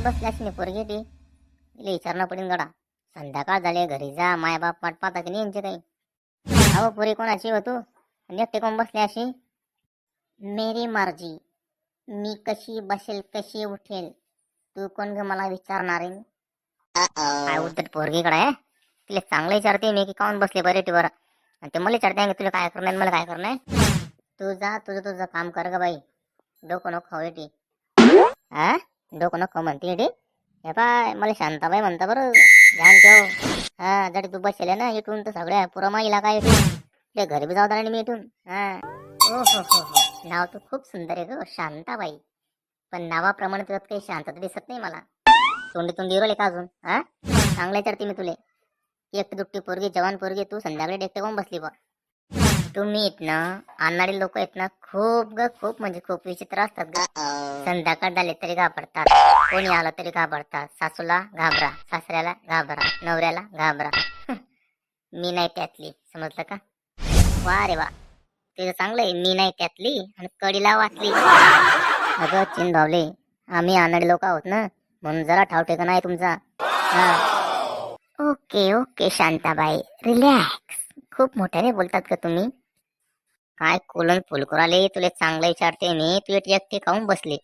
बसल्यास मी पोरगी ती तिला विचारणं पडेल गडा. संध्याकाळ झाली घरी जा, माय बाप वाट पाहता की नाही यांचे काही. अहो पोरी कोणाची हो तू आणि एकटे कोण बसले अशी? मेरी मर्जी, मी कशी बसेल कशी उठेल तू कोण ग मला विचारणार आहे? काय उद्धट पोरगीकडे आहे. तिला चांगलं विचारते मी की काऊन बसले बरेटीवर, आणि ते मला विचारते तुला काय करणार मला काय करणार. तू जा तुझं तुझं काम कर ग बाई. डोकं नको खाऊ येते. हा डोकं नको म्हणते येते. हे पाय मला शांताबाई म्हणता बरं, ध्यान ठेव. हा जर तू बसेल ना इथून तर सगळ्या पुरा माईला काय ते घरी बी जाऊ आणि मी इथून. हा ओ हो नाव तर खूप सुंदर आहे ग शांताबाई, पण नावाप्रमाणे तुझ्यात काही शांतता दिसत नाही मला. तोंडी हिरोले का अजून? हा चांगलं विचारते मी तुले. एकटी दुपटी पोरगी जवान पोरगी तू संध्याकाळी डेकटे कोण बसली बा? तुम्ही येत ना आणणारे लोक आहेत ना खूप ग खूप म्हणजे खूप विचित्र असतात ग. संध्याकाळ झाले तरी घाबरतात, कोणी आलं तरी घाबरतात. सासूला घाबरा, सासऱ्याला घाबरा, नवऱ्याला घाबरा. मी नाही त्यातली, समजलं का? वा रे वा, तुझं चांगलं आहे. मी नाही त्यातली आणि कडीला वाचली. अगं चिन भावले, आम्ही आणणारे लोक आहोत ना, म्हणून जरा ठाव ठिकाणा आहे तुमचा. Okay okay Shantabai relax. खूप मोठ्याने बोलतात का तुम्ही? काय कोलन फुलकूर आले तुले चांगलं विचारते मी. तू एकटी काऊन बसली?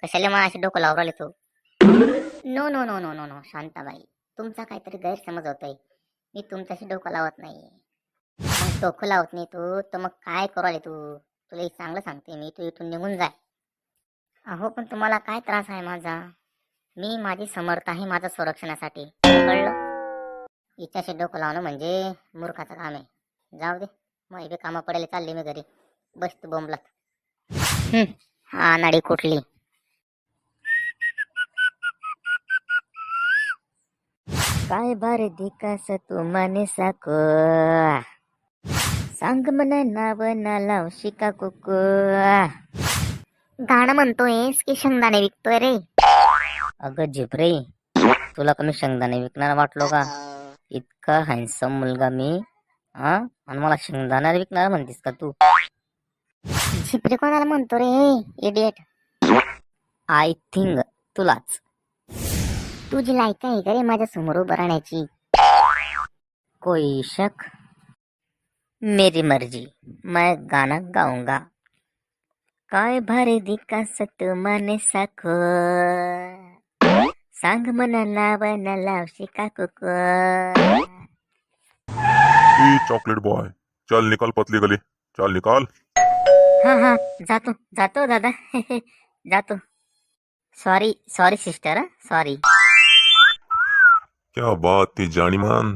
कशाला मला असे डोकं लावून राहिले तू? No no no no no no Shantabai, तुमचा काहीतरी गैरसमज होतोय. मी तुमच्याशी डोकं लावत नाही. मग डोकं लावत नाही तू तर मग काय करू आले तू? तुला चांगलं सांगते मी, तू इथून निघून जाय. अहो पण तुम्हाला काय त्रास आहे माझा? मी माझी समर्थ आहे माझ्या संरक्षणासाठी, कळलं? हिच्याशी डोकं लावणं म्हणजे मूर्खाचं काम आहे. जाऊ दे, मग बी कामा पडायला चालली मी घरी. बस तू बोंबलात. हा नाडी कुठली? काय बारे दिकास तू माने साको, सांग म्हणा नाव ना लाव शिका कुकू. गाणं म्हणतोयस की शेंगदाणे विकतोय रे? अगं झिपरे, तुला कमी शेंगदाणे विकणार वाटलो का? इतका हँडसम मुलगा मी, हा आणि मला शेंगदाणा विकणार म्हणतीस का तू? झिपरे कोणाला म्हणतो रे इडियट? आय थिंक तुलाच. तुझी लायक आहे का रे माझ्या समोर उभं राहण्याची? कोई शक? मेरी मर्जी, मैं गाना गाऊंगा. काय भारी दिकास तू माने साखो, सांग म्हणा लाव ना लावशी का कुको. ए चॉकलेट बॉय, चल निकाल पतली गली, चल निकाल. हा जातो जातो दादा. जातो. Sorry sorry sister, sorry. क्या बात थी जानीमान,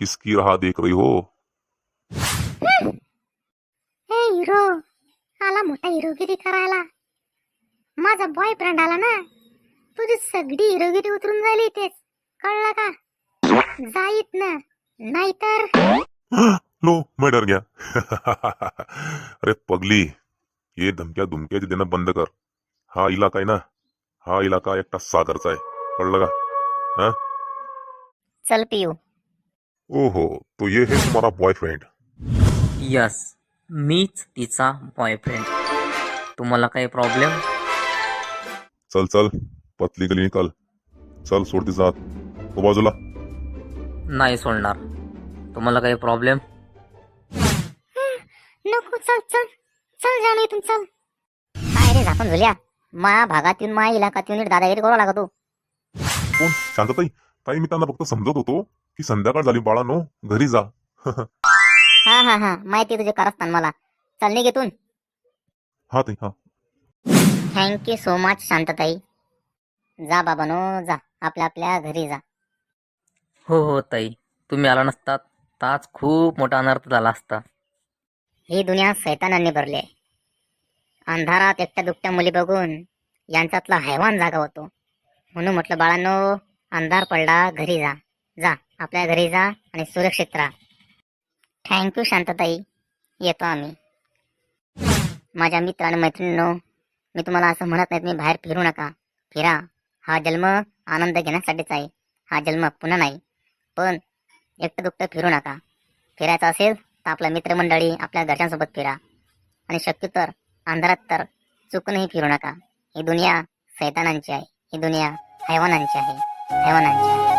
किसकी राह देख रही हो? हे हिरो आला, मोठा हिरोगिरी करायला. माझा बॉयफ्रेंड आला ना, तुझी सगळी हिरोगिरी उतरून झाली तेच, कळलं का? जाईत ना, नाहीतर. लो मैं डर गया. अरे पगली, ये धमक्या धुमक्याची देणं बंद कर. हा इलाका आहे ना, हा इलाका एकटा सागरचा आहे, कळलं का? हा? चल पियू. ओहो, तो ये है तुम्हारा बॉयफ्रेंड? यस, मीच तिचा बॉयफ्रेंड. तुम्हाला काही प्रॉब्लेम? चल चल पतली गली निकाल. चल सोड ती जात, तो बाजूला. नाही सोडणार. तुम्हाला काही प्रॉब्लेम? नको, चल चल चल जाणे इथून, चल. काय रे झाकून झुल्या, मा भागात येऊन मा इलाकात येऊन दादागिरी करू लागा तू. कोण? शांतताई. ताई मी त्यांना फक्त समजत होतो की संध्याकाळ झाली बाळानो, घरी जा. हा माहिती तुझे कारस्थान मला. चल निघ इथून. हा ताई हा. थँक्यू सो मच शांतताई. जा बाबानो जा, आपल्या आपल्या घरी जा. हो ताई, तुम्ही आला नसतात तर आज खूप मोठा अनर्थ झाला असता. ही दुनिया सैतानांनी भरली आहे. अंधारात एकट्या दुकट्या मुली बघून यांच्यातला हैवान जागा होतो. म्हणून म्हटलं बाळांनो, अंधार पडला घरी जा. जा आपल्या घरी जा आणि सुरक्षित राहा. थँक्यू शांतताई, येतो आम्ही. माझ्या मित्र आणि मैत्रिणींनो, मी तुम्हाला असं म्हणत नाहीत मी बाहेर फिरू नका. फिरा. हा जन्म आनंद घेण्यासाठीच आहे. हा जन्म पुन्हा नाही. पण एकटं दुकटं फिरू नका. फिरायचं असेल तर आपल्या मित्रमंडळी आपल्या घरच्यांसोबत फिरा. आणि शक्य तर अंधारात तर चुकूनही फिरू नका. ही दुनिया सैतानांची आहे. ही दुनिया हैवानांची आहे हैवानांची आहे